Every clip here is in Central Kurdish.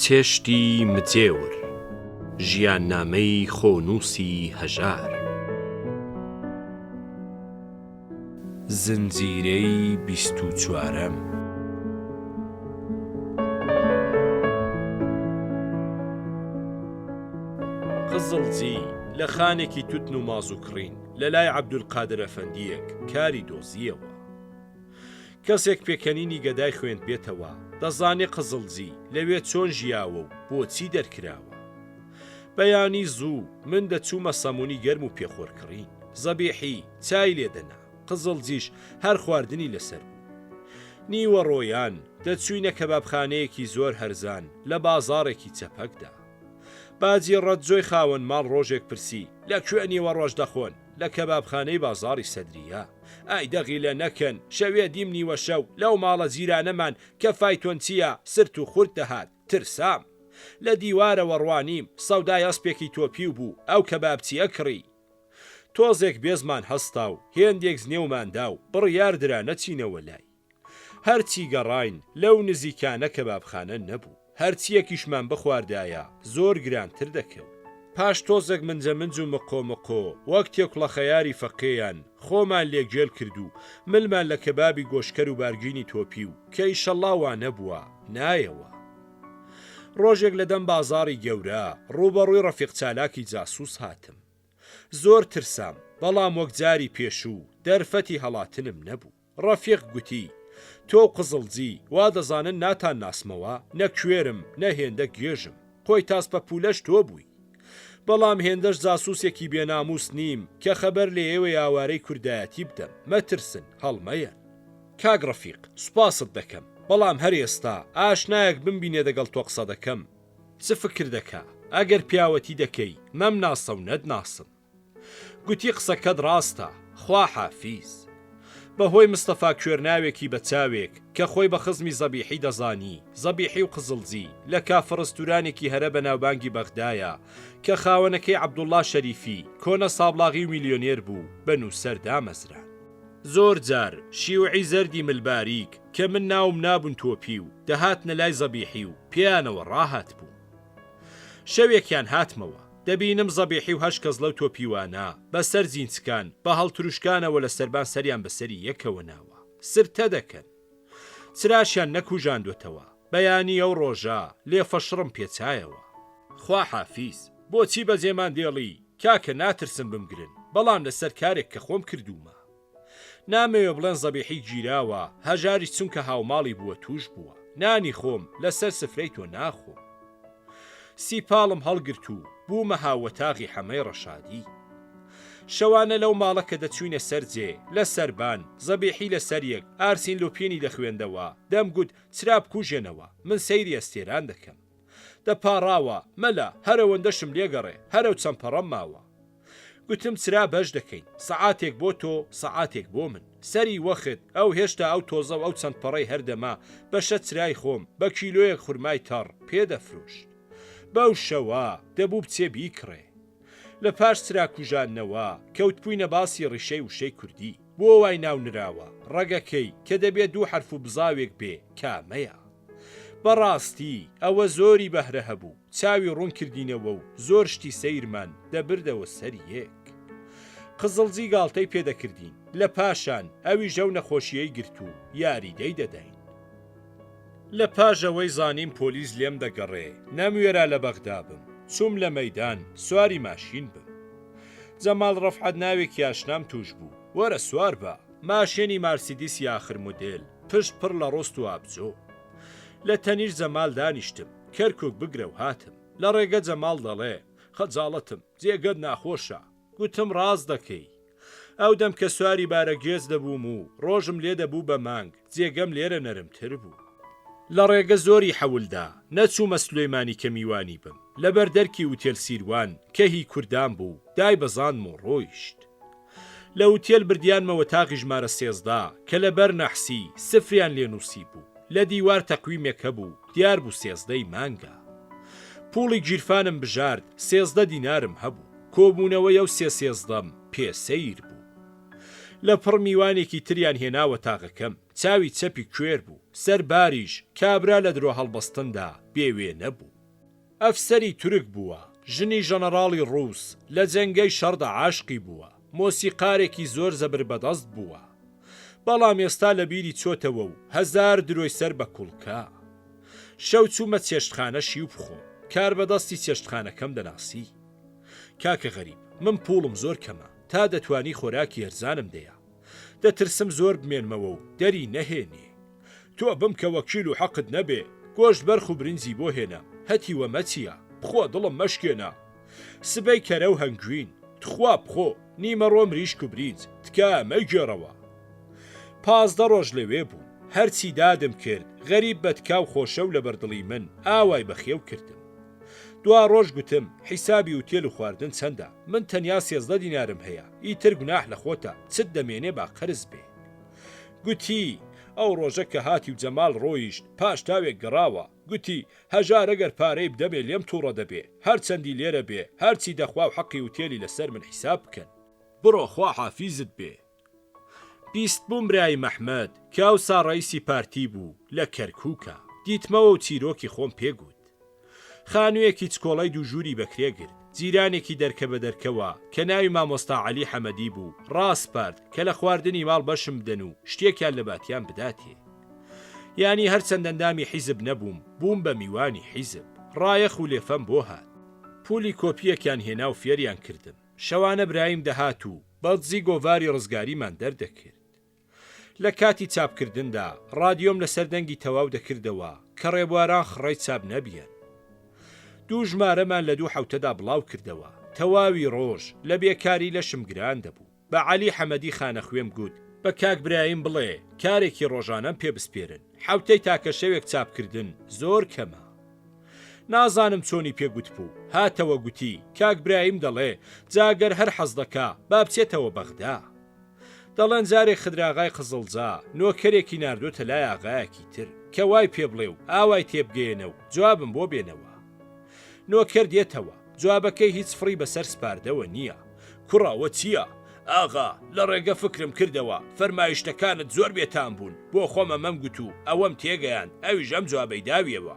چێشتی مجێور ژیاننامەی خۆنووسی هەژار زنجیرەی 24م قزڵجی لە خانێکی توتن و ماز و کڕین لە لای عەبدولقادر ئەفەندیەک کاری دۆزیەوە. کەسێک پێکەنینی گەدای خوێند بێتەوە دەزانێ قزڵجی لەوێ چۆن ژیاوە و بۆچی دەرکراوە. بەیانی زوو من دەچوومە سەمونی گەرم و پێخۆرکڕین، زەبیحی چای لێدەنا، قزڵجیش هەر خواردنی لەسەر بوو. نیوە ڕۆیان دەچووینە کەبابخانەیەکی زۆر هەرزان لە بازاڕێکی چەپەکدا. باجی ڕەتجۆی خاوەن ماڵ ڕۆژێک پرسی لەکوێ نیوە ڕۆژ دەخۆن؟ لە کەبابخانەی بازاڕی سەدریە. ئای دەغی لە نەکەن، شەوێ دیم نیوە شەو لەو ماڵە جیرانەمان کە فایتۆن چییە سرت و خورد دەهات ترسام. لە دیوارەوە ڕوانیم سەودای ئەسپێکی تۆپی بوو ئەو کەبابچیە کڕی. تۆزێک بێزمان هەستا و هێندێک زنێوماندا و بڕیار درا نەچینەوە لای. هەرچی گەڕاین لەو نزیکانە کەبابخانە نەبوو، هەرچیەکیشمان بخواردایە زۆر گرانتر دەکەوت. پاش تۆزێک منجەمنج و مقۆ وەک تێکڵە خەیاری فەقێیان خۆمان لێکگێل کرد و ملمان لە کەبابی گۆشکەر و بارگینی تۆپی و کە ئیشەڵڵاوان نەبووە نایەوە. ڕۆژێک لە دەم بازاڕی گەورە ڕوبەڕووی ڕەفیق چالاکی جاسووس هاتم. زۆر ترسام، بەڵام وەک جاری پێشوو دەرفەتی هەڵاتنم نەبوو. ڕەفیق گوتی تۆ قزڵجی وا دەزانن ناتان ناسمەوە، نەکوێرم نەهێندە گێژم، خۆی تاسپە پولەش تۆ بووی. بەڵام هێندەش جاسووسێکی بێناموس نیم کە خەبەر لە ئێوە یاوارەی کوردایەتی بدەم، مەترسن هەڵمەیە. کاک ڕەفیق سوپاست دەکەم، بەڵام هەر ئێستا ئاشنایەک بمبینێ دەگەڵ تۆ قسە دەکەم چ فکر دەکا؟ ئەگەر پیاوەتی دەکەی مەم ناسە و نەدناسم. گوتی قسەکەت ڕاستە، خوا حافیز. بەهۆی مستەفا کوێرناوێکی بە چاوێک کە خۆی بە خزمی زەبیحی دەزانی، زەبیحی و قزڵجی لە کافڕستورانێکی هەرە بە ناوبانگی بەغدایە کە خاوەنەکەی عەبدوڵڵا شەریفی کۆنە سابڵاغی و میلیۆنێر بوو بە نووسەر دامەزران. زۆر جار شیوعی زەردی ملباریک کە من ناوم نابوون تۆپی و دەهاتنە لای زەبیحی و پێیانەوە ڕاهات بوو. شەوێکیان هاتمەوە دەبینم زەبیحی و 8 کەس لەو تۆپیوانە بەسەر زینچکان بە هەڵتروشکانەوە لە سەربان سەریان بەسەری یەکەوە ناوە سرتە دەکەن. چراشیان نەکوژاندوێتەوە. بەیانی ئەو ڕۆژە لێفەشڕم پێچایەوە. خوا حافیز بۆچی بەجێمان دێڵی کاکە ناترسم بمگرن، بەڵام لەسەر کارێک کە خۆم کردومە. نامەوێ بڵێن زەبیحی گیراوە، هەژاری چونکە هاوماڵی بووە توش بووە، نانی خۆم لەسەر سفرەی تۆ ناخۆم. سیپاڵم هەڵگرت و بوومە هاوەتاغی حەمەی ڕەشادی. شەوانە لەو ماڵە کە دەچوینە سەرجێ لە سەربان زەبیحی لە سەریەک ئارسین لۆپێنی دەخوێندەوە، دەمگوت چرا بکوژێنەوە من سەیری ئەستێران دەکەم. دەپاڕاوە مەلا هەرەوەندەشم لێگەڕێ هەرەو چەمپەڕەم ماوە. گوتم چرا بەش دەکەین، سەعاتێک بۆ تۆ سەعاتێک بۆ من. سەری وەخت ئەو هێشتا ئەو تۆزە و ئەو چەند پەڕەی هەردەما بەشە چرای خۆم بە کیلۆیەک خورمای تەڕ پێدەفرۆشت. بەو شەوە دەبوو بچێ بیکڕێ. لە پاش چراکوژانەوە کەوتبووینە باسی ڕیشەی وشەی کوردی. بۆ وای ناونراوە ڕەگەکەی کە دەبێت 2 حرف و بزاوێک بێ کامەیە. بەڕاستی ئەوە زۆری بەهرە هەبوو، چاوی ڕوون کردینەوە و زۆر شتی سەیرمان دەبردەوە سەر یەک. قزڵجی گاڵتەی پێدەکردین، لە پاشان ئەوی ژەو نەخۆشیەی گرت و یاریدەی دەداین. لە پاژەوەی زانیم پۆلیس لێم دەگەڕێ، نەموێرا لە بەغدا بم، چوم لە مەیدان سواری ماشین بم. جەماڵ ڕەفعەت ناوێکی ئاشنام توش بوو، وەرە سوار بە. ماشێنی مارسیدیسی ئاخر مودێل پشت پڕ لە ڕۆست و ئابجۆ. لە تەنیش جەمال دانیشتم، کەرکک بگرە و هاتم. لە ڕێگە جەمال دەڵێ خەجاڵەتم جێگەت ناخۆشە. گوتم ڕاز دەکەی. ئەو دەم کە سواری بارەگێز دەبووم و ڕۆژم لێ دەبوو بە مانگ، جێگەم لێرە نەرمتر بوو. لە ڕێگە زۆری حەولدا نەچوومە سلێمانی کە میوانی بم. لەبەر دەرکی وتێل سیروان کە هی کوردان بوو دای بەزانم و ڕۆیشت. لە وتێل بردیانمەوە تاقی ژمارە 13 کە لەبەر نەحسی سفریان لێنووسی بوو. لە دیوار تەقویمێک هەبوو دیار بوو 13 مانگە. پوڵی گیرفانم بژارد 13 دینارم هەبوو. کۆبوونەوەی ئەو 13م پێسەیر بوو. لە پڕ میوانێکی تریان هێناوە تاقەکەم، چاوی چەپی کوێر بوو، سەر باریش کابرا لە درۆ هەڵبەستندا بێوێ نەبوو. ئەفسەری تورک بووە، ژنی ژەنەراڵی ڕووس، لە جەنگەی شەڕدا عاشقی بووە، مۆسیقارێکی زۆر زەبر بەدەست بووە. بەڵام ئێستا لە بیری چۆتەوە و هەزار درۆی سەر بە کوڵکە. شەو چوومە چێشتخانە شیو بخۆم، کار بەدەستی چێشتخانەکەم دەناسی. کاکە غەریب، من پوڵم زۆر کەمە، تا دەتوانی خۆراکی هەرزانم دەیە. دەترسم زۆر بمێنمەوە و دەری نەهێنێ. تۆ بمکە وەکیل و حەقت نەبێ، گۆشت بەرخ و برنجی بۆ هێنە، هەتی وەمەچیە، بخۆ دڵم مەشکێنە. سبەی کەرە و هەنگوین، تخوا بخۆ، نیمەڕۆ مریشک و برنج، تکە مەیگێڕەوە. 15 ڕۆژ لەوێ بوو، هەرچی دادم کرد، غەریب بەتکاو خۆشە و لە بەردڵی من ئاوای بەخێو کردم. دوا ڕۆژ گوتم حیسابی وتێل و خواردن چەندە؟ من تەنیا 13 دینارم هەیە، ئیتر گوناح لە خۆتە، چت دەمێنێ با قەرز بێ. گوتی ئەو ڕۆژە کە هاتی و جەمال ڕۆیشت پاش تاوێک گەڕاوە، گوتی هەژار ئەگەر پارەی بدەبێ لێم تووڕە دەبێ، هەرچەندی لێرە بێ، هەرچی دەخوا و حەقی وتێلی لەسەر من حیساب بکەن. بڕۆ خوا حافیزت بێ. 20 بووم برای مەحمەد، کە ئەوسا ڕەیسی پارتی بوو لە کەرکووکە، دیتمەوە و چیرۆکی خۆم پێگوت. خانوویەکی چکۆڵەی دووژووری بەکرێگرت، جیرانێکی دەرکە بە دەرکەوە کە ناوی مامۆستا عەلی حەمەدی بوو، ڕاستپارد کە لە خواردنی ماڵ بەشم بدەن و شتێکیان لە باتیان بداتێ. یانی هەرچەند ئەندامی حیزب نەبووم، بووم بە میوانی حیزب، ڕایەخ و لێفەم بۆ هات. پولی کۆپیەکیان هێنا و فێریان کردم. شەوانە برایم دەهات و بەڵجی گۆڤاری ڕزگاریمان دەردەکرد. لە کاتی چاپکردندا ڕادیۆم لەسەر دەنگی تەواو دەکردەوە کە ڕێبواران خڕای چاپ نەبیەن. دوو ژمارەمان لە 2 حوتەدا بڵاو کردەوە. تەواوی ڕۆژ لە بێکاری لەشم گران دەبوو. بە عەلی حەمەدی خانە خوێم گوت بە کاک برایم بڵێ کارێکی ڕۆژانەم پێ بسپێرن، حوتەی تاکە شەوێک چاپکردن زۆر کەمە. نازانم چۆنی پێگوت بوو، هاتەوە گوتی کاک برایم دەڵێ جاگەر هەر حەز دەکا با بچێتەوە بەغدا. دەڵێن جارێک خدراغای قزڵجا نۆکەرێکی ناردۆتە لای ئاغایەکی تر کە وای پێ بڵێ و ئاوای تێبگەێنە و جوابم بۆ بێنەوە. نۆکەر دێتەوە، جوابەکەی هیچ فڕی بەسەر سپاردەوە نییە. کوڕاوە چییە؟ ئاغا لە ڕێگە فکرم کردەوە، فەرمایشتەکانت زۆر بێتان بوون، بۆ خۆمە مەم گوت و ئەوەم تێگەیان، ئەویش ئەم جوابەی داویەوە.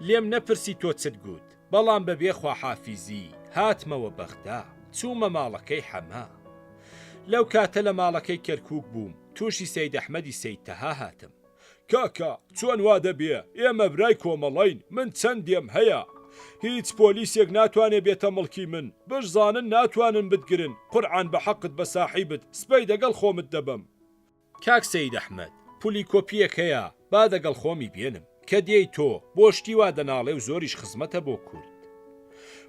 لێم نەپرسی تۆ چت گوت، بەڵام بەبێ خواحافیزی هاتمەوە بەغدا، چوومە ماڵەکەی حەما. لەو کاتە لە ماڵەکەی کەرکووک بووم، تووشی سەید ئەحمەدی سەیدتەها هاتم. کاکە چۆن وا دەبێ؟ ئێمە برای کۆمەڵین، من چەندێم هەیە، هیچ پۆلیسێک ناتوانێ بێتە مڵکی من، بشزانن ناتوانن بتگرن، قورعان بە حەقت بە ساحیبت، سبەی دەگەڵ خۆمت دەبم. کاک سەید ئەحمەد، پولی کۆپیەک هەیە، با دەگەڵ خۆمی بێنم، کە دێی تۆ بۆشتی وا دەناڵێ و زۆریش خزمەتە بۆ کورد.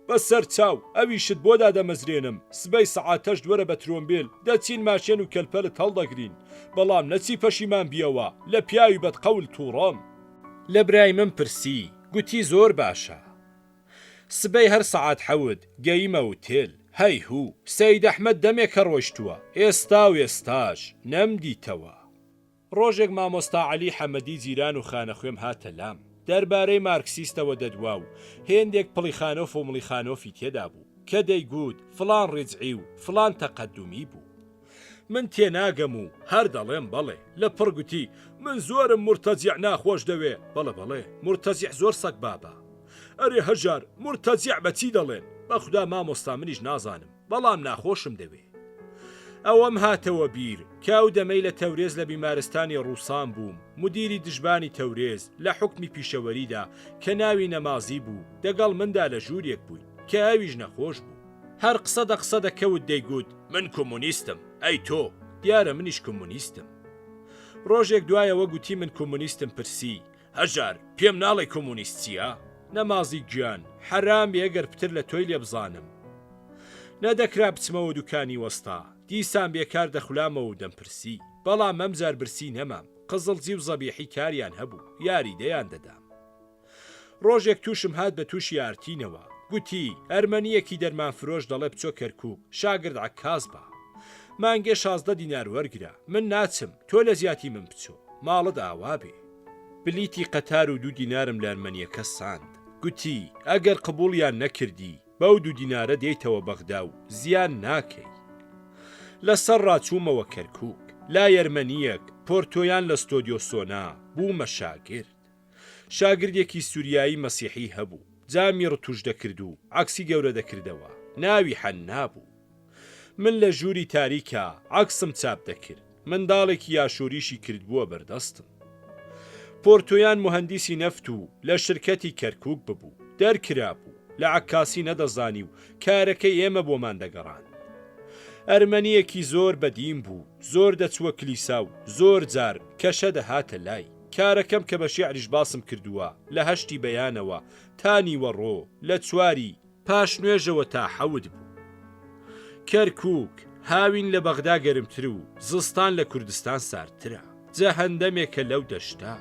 بەسەر چاو ئەویشت بۆدا دەمەزرێنم، سبەی سەعاتەش دووەرە بە ترۆمبیل دەچین ماشێن و کەلپەلت هەڵدەگرین، بەڵام نەچی پەشیمان بیەوە لە پیاوی بەدقەول تووڕەم. لە برای من پرسی، گوتی زۆر باشە. سبەی هەر سەعات حەوت گەیمە وتێل، هەی هوو سەید ئەحمەد دەمێکە ڕۆیشتووە، ئێستا و ئێستاش نەمدیتەوە. ڕۆژێک مامۆستا عەلی حەمەدی جیران و خانەخوێم هاتە لام، دەربارەی مارکسیستەوە دەدوا و هێندێک پڵیخانۆف و مڵیخانۆفی تێدا بوو کە دەیگوت فڵان ڕجعی و فڵان تەقەدومی بوو. من تێناگەم و هەر دەڵێم بەڵێ، لە پڕگوتی من زۆرم مرتەجیع ناخۆش دەوێ. بەڵێ مرتەجیع زۆر سەگ بابە. ئەرێ هەژار مرتەجیع بەچی دەڵێن؟ بەخدا مامۆستا منیش نازانم، بەڵام ناخۆشم دەوێ. ئەوەم هاتەوە بیر کە ئەو دەمەی لە تەورێز لە بیمارستانی ڕووسان بووم، مدیری دژبانی تەورێز لە حوکمی پیشەوەریدا کە ناوی نەمازی بوو، دەگەڵ مندا لە ژوورێک بووین کە ئەویش نەخۆش بوو. هەر قسە دەکەوت دەیگوت من کۆمونیستم، ئەی تۆ دیارە منیش کۆمونیستم. ڕۆژێک دوایەوە گوتی من کۆمونیستم، پرسی هەژار پێم ناڵێ کۆمونیست چییە؟ نەمازی گیان حەرام ئەگەر پتر لە تۆی لێ بزانم. نەدەکرا بچمەوە دوکانی وەستا، دیسان بێکار دەخولامەوە و دەمپرسی، بەڵام ئەمجار برسی نەمام، قزڵجی و زەبیحی کاریان هەبوو، یاری دەیان دەدام. ڕۆژێک تووشم هات بە تووشی ئارتینەوە، گوتی ئەرمەنیەکی دەرمان فرۆش دەڵێ بچۆ کەرکووک، شاگرد عەکاز بە، مانگێ 16 دینار وەرگرە، من ناچم، تۆ لە زیاتی من بچۆ، ماڵت ئاوا بێ. بلیتی قەتار و 2 دینارم لە ئەرمەنیەکە ساند، گوتی ئەگەر قبوڵیان نەکردی بەو 2 دینارە دێیتەوە بەغدا و زیان ناکەی. لەسەر ڕاچوومەوە کەرکووک، لا یەرمەنیەک پۆرتۆیان لە ستۆدیۆ سۆنا بوومە شاگرد. شاگردێکی سووریایی مەسیحی هەبوو، جامی ڕتوش دەکرد و عەکسی گەورە دەکردەوە، ناوی حەننا بوو. من لە ژووری تاریکە عەکسم چاپ دەکرد، منداڵێکی یاشۆریشی کردبووە بەردەستم. پۆرتۆیان مهندسی نەفت و لە شرکەتی کەرکووک ببوو، دەرکرا بوو، لە عەکاسی نەدەزانی و کارەکەی ئێمە بۆمان دەگەڕاند. ئەرمەنیەکی زۆر بەدیم بوو، زۆر دەچووە کلیسا و زۆر جار کەشە دەهاتە لای. کارەکەم کە بە شیعریش باسم کردووە لە هەشتی بەیانەوە تا نیوەڕۆ لە چواری پاش نوێژەوە تا حەوت بوو. کەرکووک هاوین لە بەغدا گەرمتر و زستان لە کوردستان ساردترە، جەهەندەمێکە لەو دەشتا.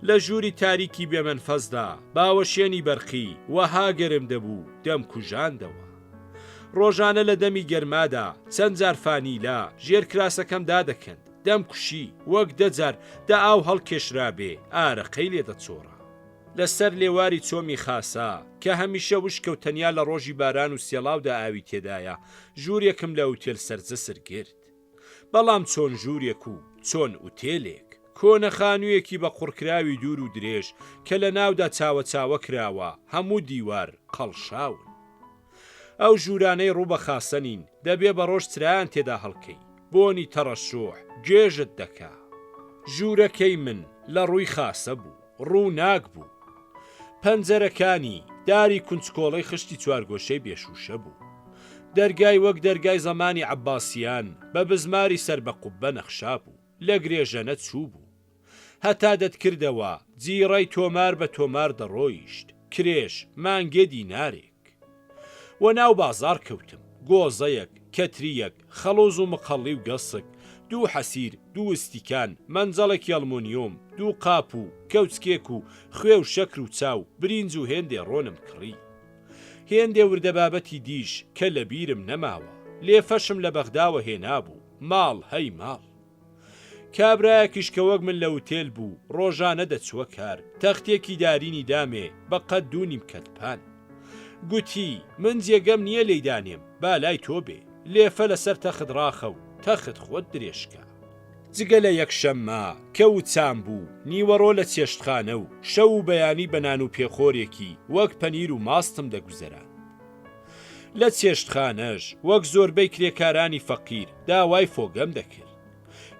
لە ژووری تاریکی بێمەنفەسدا باوەشێنی بەرخی وەها گەرم دەبوو دەم کوژاندەوە. ڕۆژانە لە دەمی گەرمادا چەند جار فانیلا ژێر کراسەکەم دادەکەند، دەم کوشی وەک دەجار دا ئاو هەڵکێشرابێ ئارەقەی لێ دەچۆڕە. لەسەر لێواری چۆمی خاسا کە هەمیشە وشکە و تەنیا لە ڕۆژی باران و سێڵاودا ئاوی تێدایە، ژوورێکم لە ئوتێل سەرجە سرگرت. بەڵام چۆن ژوورێک و چۆن ئوتێلێک، کۆنە خانوویەکی بە قوڕکراوی دوور و درێژ کە لە ناودا چاوە چاوە کراوە، هەموو دیوار قەڵشاون. ئەو ژوورانەی ڕوو بە خاسەنین، دەبێ بە ڕۆژ چرایان تێدا هەڵکەی، بۆنی تەڕەشۆح گێژت دەکا. ژوورەکەی من لە ڕووی خاسە بوو، ڕوو ناک بوو. پەنجەرەکانی داری کونجکۆڵەی خشتی چوارگۆشەی بێشوشە بوو. دەرگای وەک دەرگای زەمانی عەباسیان بە بزماری سەر بە قوببە نەخشا بوو، لە گرێژەنە چوو بوو. هەتا دەتکردەوە جیڕەی تۆمار بە تۆمار دەڕۆیشت، کرێش مانگێ دینارێک. وە ناو بازار کەوتم، گۆزەیەک، کەتریەک، خەڵۆز و مقەڵی و گەسک، دوو حەسیر، دوو ئستیکان، مەنجەڵێکی ئەڵمۆنیۆم، دوو قاپ و کەوچکێک و خوێ و شەکر و چاو، برینج و هێندێ ڕۆنم کڕی. هێندێ وردەبابەتی دیش کە لە بیرم نەماوە، لێفەشم لە بەغداوە هێنابوو، ماڵ هەی ماڵ. کابرایەکیش کە وەک من لە وتێل بوو، ڕۆژانە دەچووە کار، تەختێکی دارینی دامێ بە قەد دوونیم کەتپان. گوتی من جێگەم نییە لەیدانێم، با لای تۆ بێ، لێفە لەسەر تەخت ڕاخە و تەخت خۆت درێژکە. جگە لە یەکشەممە کە وچام بوو، نیوەڕۆ لە چێشتخانە و شەو و بەیانی بەنان و پێخۆرێکی وەک پەنیر و ماستم دەگوزەران. لە چێشتخانەش وەک زۆربەی کرێکارانی فەقیر داوای فۆگەم دەکرد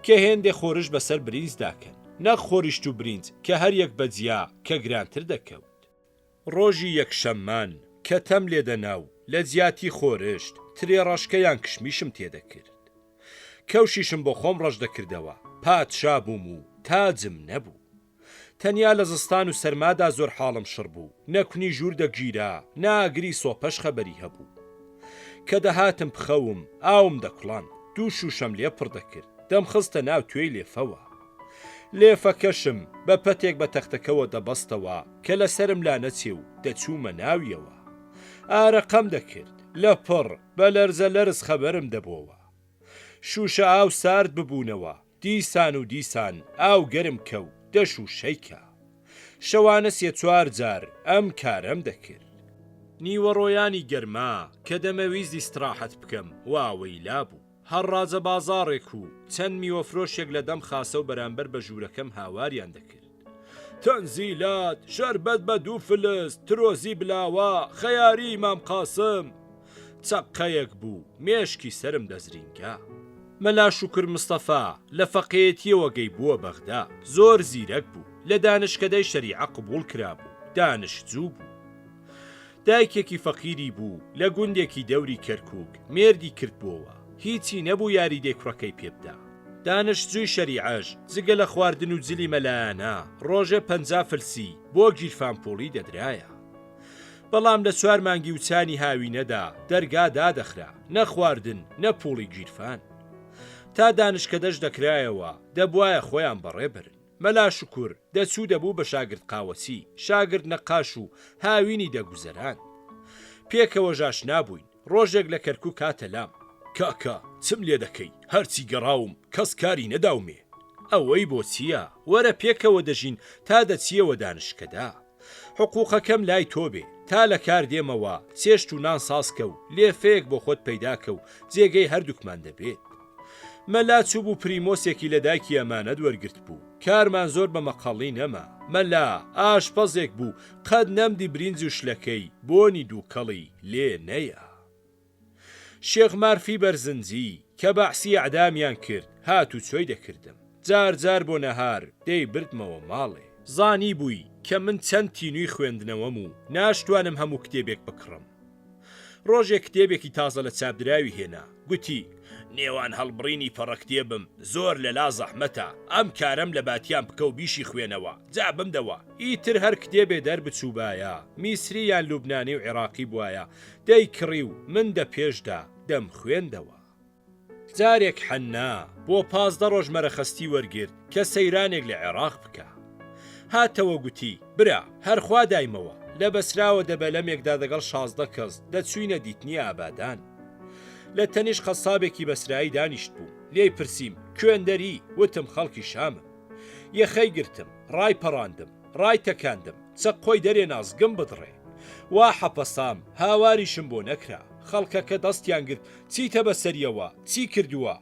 کە هێندێ خۆرش بەسەر برینج داکەن، نەک خۆریشت و برینج کە هەر یەک بەجیا کە گرانتر دەکەوت. ڕۆژی یەکشەممان کە تەم لێدەناو لە جیاتی خۆرشت، ترێ ڕەشکەیان کشمیشم تێدەکرد. کەوشیشم بۆ خۆم ڕەش دەکردەوە، پادشا بووم و تاجم نەبوو. تەنیا لە زستان و سەرمادا زۆر حاڵم شڕ بوو، نەکونی ژوور دەگیرا، ناگری سۆپەش خەبەری هەبوو. کە دەهاتم پخەوم، ئاوم دەکوڵان، دوو شوشەم لێ پڕ دەکرد، دەمخستە ناو توێی لێفەوە. لێفەکەشم بە پەتێک بە تەختەکەوە دەبەستەوە کە لەسرم لا نەچێ و دەچوومە ناویەوە. ئارەقەم دەکرد، لە پڕ بە لەرزە لەرز خەبەرم دەبۆوە. شوشە ئاو سارد ببوونەوە، دیسان و دیسان ئاو گەرم کەو دەش و شەیکە. شەوانە سێ چوار جار ئەم کارەم دەکرد. نیوەڕۆیانی گەرما کە دەمەویست ئیستراحەت بکەم واوەی لابوو. هەڕازە بازاڕێک و چەند میوەفرۆشێک لە دەم خاسە و بەرامبەر بە ژوورەکەم هاواریان دەکرد. تەنزیلات، شەربەت بە دوو فلس، ترۆزی بلاوە، خەیاری مام قاسم. چەقەیەک بوو، مێشکی سرم دەزرینگە. مەلا شوکر مستەفا لە فەقێتیەوە گەی بووە بەغدا، زۆر زیرەک بوو، لە دانشکدەی شەریعە قبوڵ کرابوو، دانشجوو بوو. دایکێکی فەقیری بوو لە گوندێکی دەوری کەرکووک، مێردی کردبووەوە، هیچی نەبوو یاری دێکڕەکەی پێبدا. دانشجوی شەریعەش جگە لە خواردن و جلی مەلایانە ڕۆژێ 50 فلسی بۆ گیرفانپۆڵی دەدرایە. بەڵام لە 4 مانگی وچانی هاوینەدا دەرگا دادەخرا، نە خواردن نە پوڵی گیرفان. تا دانشکدەش دەکرایەوە دەبوایە خۆیان بەڕێبرن. مەلا شوکور دەچوو دەبوو بە شاگرد قاوەچی، شاگرد نەقاش و هاوینی دەگوزەران. پێکەوە ژاش نابووین. ڕۆژێک لە کەرکووک کاتە لام، کاکە چم لێ دەکەی؟ هەرچی گەڕاوم کەس کاری نەداومێ. ئەوەی بۆ چییە؟ وەرە پێکەوە دەژین تا دەچیەوە دانشکەدا. حقوقەکەم لای تۆ بێ، تا لە کار دێمەوە چێشت و نان ساسکە و لێفەیەک بۆ خۆت پەیداکە و جێگەی هەردووکمان دەبێت. مەلا چوو بوو پریمۆسێکی لە دایکی ئەمانەت وەرگرت بوو. کارمان زۆر بە مەقەڵی نەما، مەلا ئاشپەزێک بوو قەت نەمدی برینج و شلەکەی بۆنی دووکەڵی لێ نەیە. شێخ مارفی بەرزنجی کە بەعسی عەدامیان کرد هات و چۆی دەکردم، جار جار بۆ نەهار دەی بردمەوە ماڵێ. زانی بووی کە من چەند تینووی خوێندنەوەم و ناشتوانم هەموو کتێبێک بکڕم. ڕۆژێک کتێبێکی تازە لە چاپدراوی هێنا، گوتی نێوان هەڵبڕینی پەڕەکتێبم زۆر لەلا زەحمەتە، ئەم کارەم لە باتیان بکە و بیشی خوێنەوە، جا بمدەوە. ئیتر هەر کتێبێ دەربچووبایە، میسری یان لوبنانی و عێراقی بوایە، دەی کڕی و من دە پێشدا دەم خوێندەوە. جارێک حەنا بۆ 15 ڕۆژ مەرەخەستی وەرگرت کە سەیرانێک لە عێراق بکە. هاتەوە گوتی برا هەرخوا دایمەوە، لە بەسراوە دەبەلەمێکدا دەگەڵ 16 کەس دەچووینە دیتنی ئابادان. لە تەنیش خەسابێکی بەسرایی دانیشت بوو، لێی پرسییم کوێندەری؟ وتم خەڵکی شامم. یەخەی گرتم، ڕای پەڕاندم، ڕای تەکاندم، چەقۆی دەرێ نازگم بدڕێ. وا حەپەسام هاواریشم بۆ نەکرا. خەڵکەکە دەستیان گرت چیتە بەسەریەوە، چی کردووە؟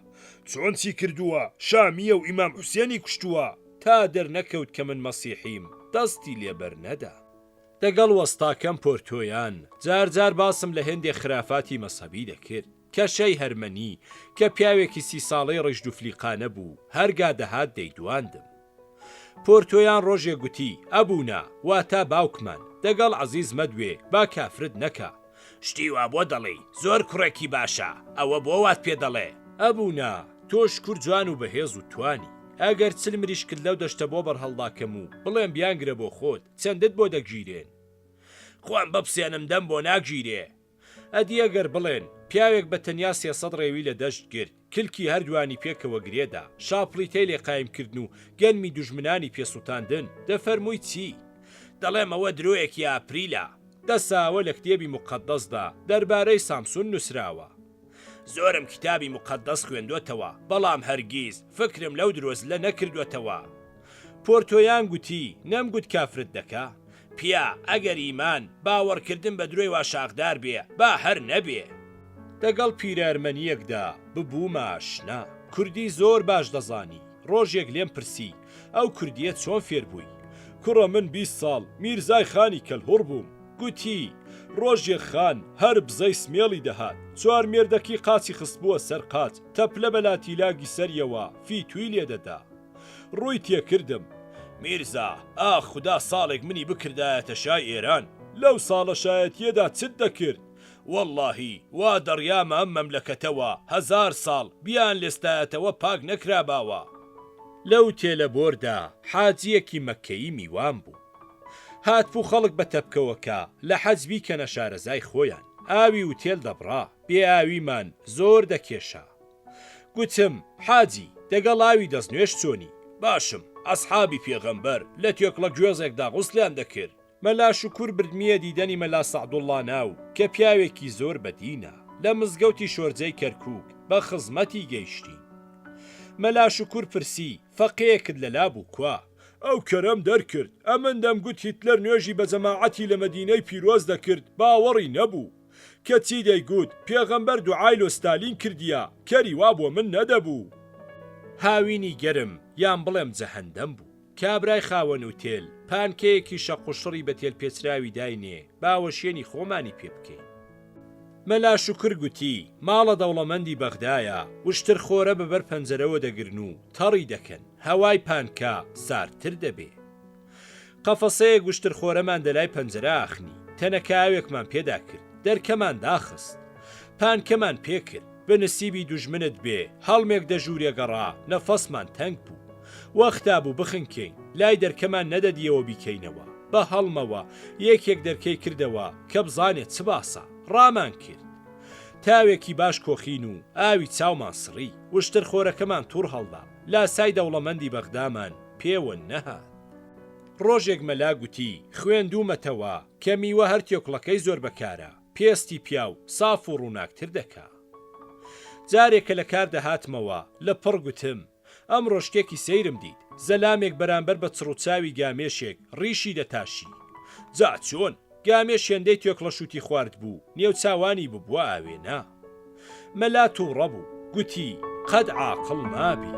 چۆن چی کردووە؟ شامیە و ئیمام حوسێنی کوشتووە. تا دەرنەکەوت کە من مەسیحیم دەستی لێبەر نەدا. دەگەڵ وەستاکەم پۆرتۆیان جار جار باسم لە هێندێک خرافاتی مەسەبی دەکرد کە شەی هەرمەنی کە پیاوێکی 30 ساڵەی ڕژد و فلیقانە بوو هەرگا دەهات دەیدواندم. پۆرتۆیان ڕۆژێ گوتی ئەبوونا واتا باوکمان دەگەڵ عەزیز مەدوێ با کافرت نەکە. شتی وا بۆ دەڵێ زۆر کوڕێکی باشە، ئەوە بۆ وات پێ دەڵێ. ئەبوونا تۆش کوور جوان و بەهێز و توانی، ئەگەر چل مریش کرد لەو دەشتە بۆ بەرهەڵداکەم و بڵێم بیانگرە بۆ خۆت چەندت بۆ دەگیرێن؟ خۆم بپسێنم دەم بۆ ناگیرێ. ئەدی ئەگەر بڵێن پیاوێک بە تەنیا 300 ڕێوی لە دەشت کرد، کلکی هەردوانی پێکەوە گرێدا، شاپڵیتەی لێ قایمکردن و گەنمی دوژمنانی پێسووتاندن، دەفەرمووی چی؟ دەڵێم ئەوە درۆیەکی ئاپریلە، دەساوە لە کتێبی مقەدەسدا دەربارەی سامسون نووسراوە. زۆرم کتابی مقەدەس خوێندوێتەوە، بەڵام هەرگیز فکرم لەو درۆزلە نەکردوێتەوە. پۆرتۆیان گوتی نەمگوت کافرت دەکا؟ پیا ئەگەر ئیمان باوەڕکردن بە درۆی وا شاخدار بێ با هەر نەبێ. دەگەڵ پیرارمەنیەکدا ببوومە ئاشنا، کوردی زۆر باش دەزانی. ڕۆژێک لێم پرسی ئەو کوردیە چۆن فێر بووی؟ کوڕە من 20 ساڵ میرزای خانی کەلهوڕ بووم. گوتی ڕۆژێک خان هەر بزەی سمێڵی دەهات، 4 مێردەکی قاچی خستبووە سەر قاچ، تەپلە بەلاتیلاگی سەریەوە فیتوی لێدەدا. ڕووی تێکردم، میرزا خدا ساڵێک منی بکردایەتە شای ئێران، لەو ساڵە شایەتیەدا چت دەکرد؟ واللهی وا دەڕیامە ئەم مەملەکەتەوە 1000 ساڵ بیان لێستایەتەوە پاک نەکراباوە. لەو تێلەبۆردا حاجیەکی مەککەیی میوان بوو. هاتبوو خەڵک بە تەپکەوەکە لە حەجبی کەنە شارەزای خۆیان، ئاوی و تێل دەبڕا، بێ ئاویمان زۆر دەکێشا. گوتم حاجی دەگەڵ ئاوی دەستنوێش چۆنی؟ باشم، ئەسحابی پێغەمبەر لە تێکڵە گوێزێکدا غوسلیان دەکرد. مەلا شوکوور بردمیە دیدەنی مەلا سەعدوڵڵا ناو کە پیاوێکی زۆر بەدینە، لە مزگەوتی شۆرجەی کەرکووک بە خزمەتی گەیشتی. مەلا شوکوور پرسی فەقەیەکت لەلا بوو کوا؟ ئەو کەرەم دەرکرد، ئەمن دەمگوت هیتلەر نوێژی بە جەماعەتی لە مەدینەی پیرۆز دەکرد، باوەڕی نەبوو. کە چی دەیگوت پێغەمبەر دوعای لۆ ستالین کردیە، کەری وا بۆ من نەدەبوو. هاوینی گەرم یان بڵێم جەهەندەم بوو. کابرای خاوەن و تێل پانکەیەکی شەق و شڕی بە تێل پێچراوی داینێ باوەشێنی خۆمانی پێ بکەین. مەلا شوکر گوتی ماڵە دەوڵەمەندی بەغدایە، وشتر خۆرە بەبەر پەنجەرەوە دەگرن و تەڕی دەکەن، هەوای پانکە ساردتر دەبێ. قەفەسەیەک وشتر خۆرەمان دەلای پەنجەرە ئاخنی، تەنەکاوێکمان پێدا کرد، دەرکەمان داخست، پانکەمان پێکرد، بە نسیبی دوژمنت بێ هەڵمێک دەژوورێ گەڕا، نەفەسمان تەنگ بوو. وەختا بوو بخنکەین، لای دەرکەمان نەدەدیەوە بیکەینەوە، بە هەڵمەوە یەکێک دەرکەی کردەوە کە بزانێت چ باسە، ڕامان کرد. تاوێکی باش کۆخین و ئاوی چاومان سڕی، وشتر خۆرەکەمان توور هەڵدا، لاسای دەوڵەمەندی بەغدامان پێوە نەهات. ڕۆژێک مەلا گوتی خوێندومەتەوە کە میوە هەر تێکڵەکەی زۆر بەکارە، پێستی پیاو ساف و ڕووناکتر دەکا. جارێکە لە کار دەهاتمەوە لە پڕ گوتم ئەمڕۆ شتێکی سەیرم دیت، زەلامێک بەرامبەر بە چڕوچاوی گامێشێک ڕیشی دەتاشی. جا چۆن؟ گامێش هێندەی تێکڵە شووتی خوارد بوو، نێو چاوانی ببووە ئاوێنە. مەلا تووڕە بوو، گوتی قەت عاقڵ مابی.